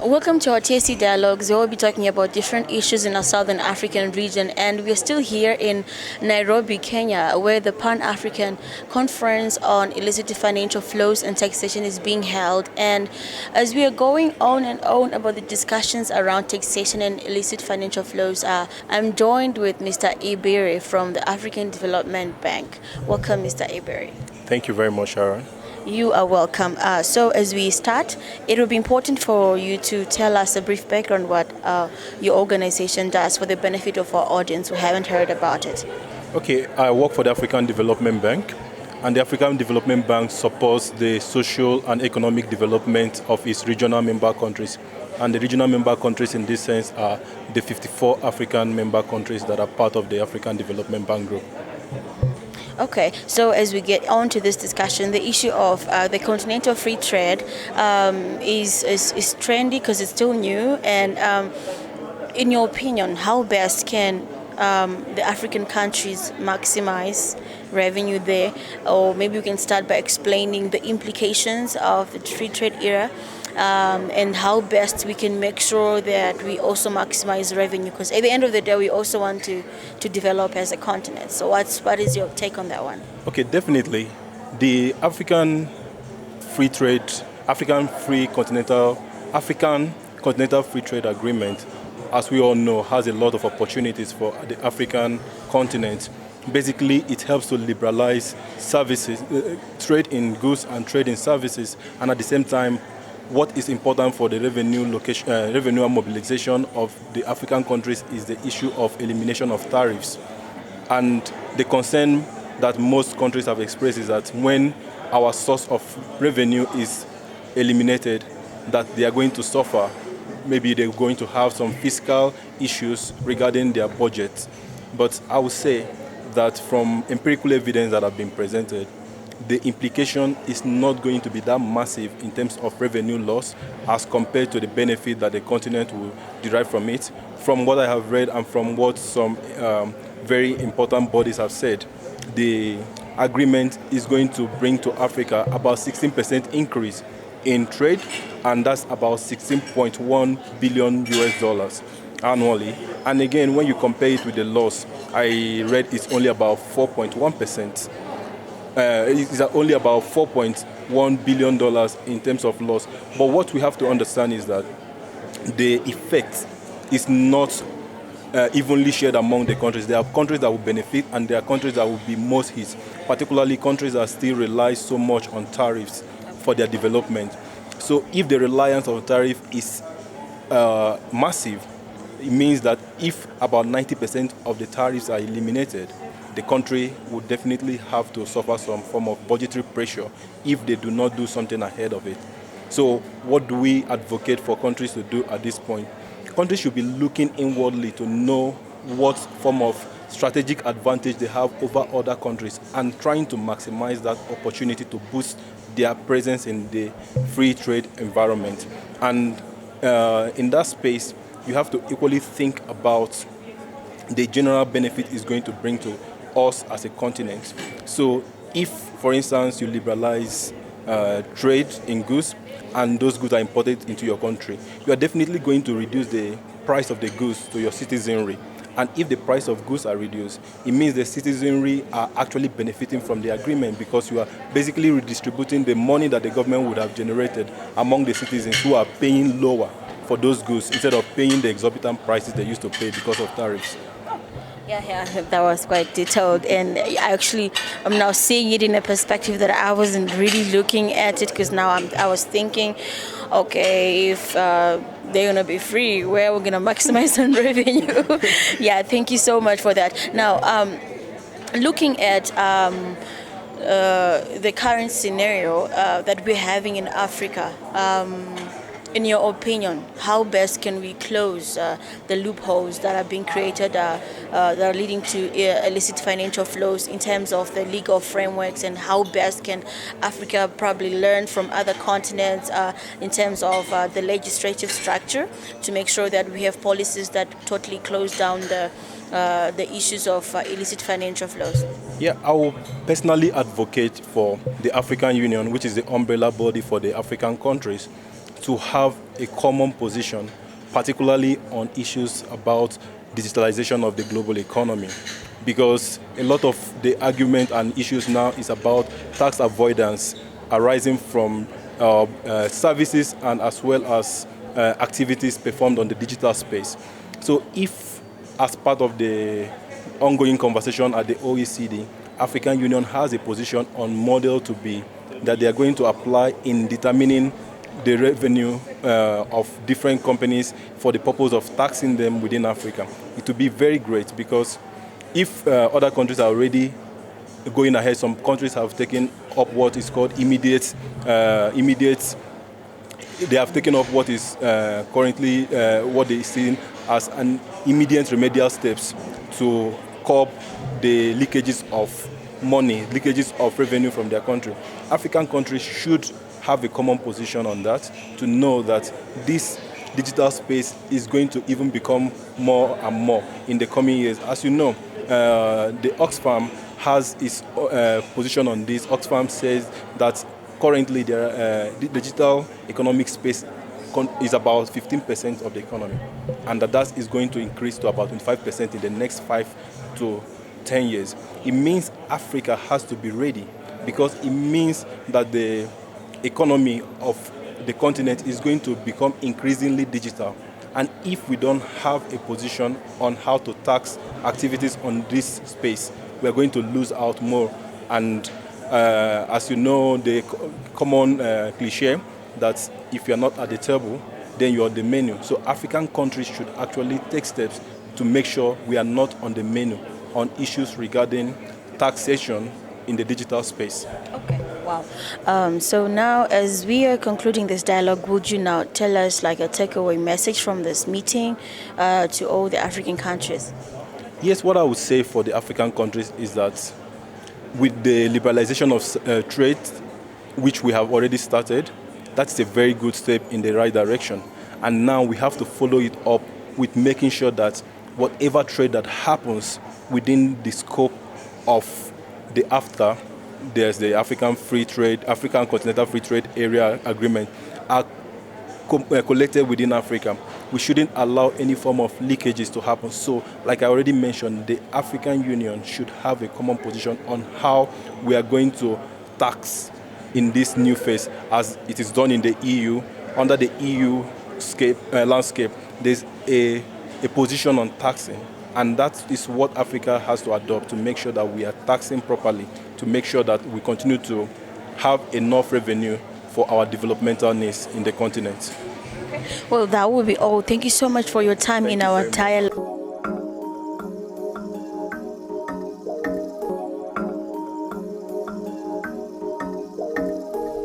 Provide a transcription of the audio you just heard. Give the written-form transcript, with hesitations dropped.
Welcome to our TSC Dialogues. We'll be talking about different issues in our Southern African region, and we're still here in Nairobi, Kenya, where the Pan-African Conference on Illicit Financial Flows and Taxation is being held. And as we are going on and on about the discussions around taxation and illicit financial flows, I'm joined with Mr. Egbiri from the African Development Bank. Welcome, Mr. Egbiri. Thank you very much, Sharon. You are welcome. So as we start, it will be important for you to tell us a brief background what your organization does for the benefit of our audience who haven't heard about it. Okay, I work for the African Development Bank, and the African Development Bank supports the social and economic development of its regional member countries. And the regional member countries in this sense are the 54 African member countries that are part of the African Development Bank group. Okay, so as we get on to this discussion, the issue of the Continental Free Trade is trendy because it's still new. And in your opinion, how best can the African countries maximize revenue there? Or maybe we can start by explaining the implications of the free trade era. And how best we can make sure that we also maximize revenue, because at the end of the day we also want to develop as a continent. So what is your take on that one? Okay, definitely. The African Continental Free Trade Agreement, as we all know, has a lot of opportunities for the African continent. Basically, it helps to liberalize services, trade in goods and trade in services, and at the same time, what is important for the revenue and mobilization of the African countries is the issue of elimination of tariffs. And the concern that most countries have expressed is that when our source of revenue is eliminated, that they are going to suffer. Maybe they're going to have some fiscal issues regarding their budget. But I would say that from empirical evidence that have been presented, the implication is not going to be that massive in terms of revenue loss as compared to the benefit that the continent will derive from it. From what I have read and from what some very important bodies have said, the agreement is going to bring to Africa about 16% increase in trade, and that's about $16.1 billion US annually. And again, when you compare it with the loss, I read it's only about 4.1%. It's only about $4.1 billion in terms of loss. But what we have to understand is that the effect is not evenly shared among the countries. There are countries that will benefit and there are countries that will be most hit, particularly countries that still rely so much on tariffs for their development. So if the reliance on tariff is massive, it means that if about 90% of the tariffs are eliminated, the country would definitely have to suffer some form of budgetary pressure if they do not do something ahead of it. So what do we advocate for countries to do at this point? Countries should be looking inwardly to know what form of strategic advantage they have over other countries and trying to maximize that opportunity to boost their presence in the free trade environment. And in that space, you have to equally think about the general benefit it's going to bring to us as a continent. So if, for instance, you liberalize trade in goods and those goods are imported into your country, you are definitely going to reduce the price of the goods to your citizenry. And if the price of goods are reduced, it means the citizenry are actually benefiting from the agreement, because you are basically redistributing the money that the government would have generated among the citizens who are paying lower for those goods instead of paying the exorbitant prices they used to pay because of tariffs. Yeah, that was quite detailed, and I'm now seeing it in a perspective that I wasn't really looking at it, because now I was thinking, okay, if they're gonna be free, where are we gonna maximize on revenue? Yeah, thank you so much for that. Now, looking at the current scenario that we're having in Africa. In your opinion, how best can we close the loopholes that are being created that are leading to illicit financial flows in terms of the legal frameworks, and how best can Africa probably learn from other continents in terms of the legislative structure to make sure that we have policies that totally close down the issues of illicit financial flows? Yeah, I will personally advocate for the African Union, which is the umbrella body for the African countries, to have a common position, particularly on issues about digitalization of the global economy. Because a lot of the argument and issues now is about tax avoidance arising from services and as well as activities performed on the digital space. So if, as part of the ongoing conversation at the OECD, African Union has a position on model to be that they are going to apply in determining the revenue of different companies for the purpose of taxing them within Africa, it will be very great, because if other countries are already going ahead, some countries have taken up what is called immediate, they have taken up what is currently what they see as an immediate remedial steps to curb the leakages of money, leakages of revenue from their country. African countries should have a common position on that, to know that this digital space is going to even become more and more in the coming years. As you know, the Oxfam has its position on this. Oxfam says that currently the digital economic space is about 15% of the economy, and that is going to increase to about 25% in the next 5 to 10 years. It means Africa has to be ready, because it means that the economy of the continent is going to become increasingly digital. And if we don't have a position on how to tax activities on this space, we're going to lose out more. And as you know, the common cliche that if you're not at the table, then you're on the menu. So African countries should actually take steps to make sure we are not on the menu on issues regarding taxation in the digital space. Okay, wow. So now, as we are concluding this dialogue, would you now tell us like a takeaway message from this meeting to all the African countries? Yes, what I would say for the African countries is that with the liberalization of trade, which we have already started, that's a very good step in the right direction. And now we have to follow it up with making sure that whatever trade that happens within the scope of the AfCFTA, there's the African Continental Free Trade Area Agreement, are collected within Africa. We shouldn't allow any form of leakages to happen. So, like I already mentioned, the African Union should have a common position on how we are going to tax in this new phase, as it is done in the EU. Under the EU landscape, there's a position on taxing. And that is what Africa has to adopt, to make sure that we are taxing properly, to make sure that we continue to have enough revenue for our developmental needs in the continent. Well, that will be all. Thank you so much for your time in our dialogue.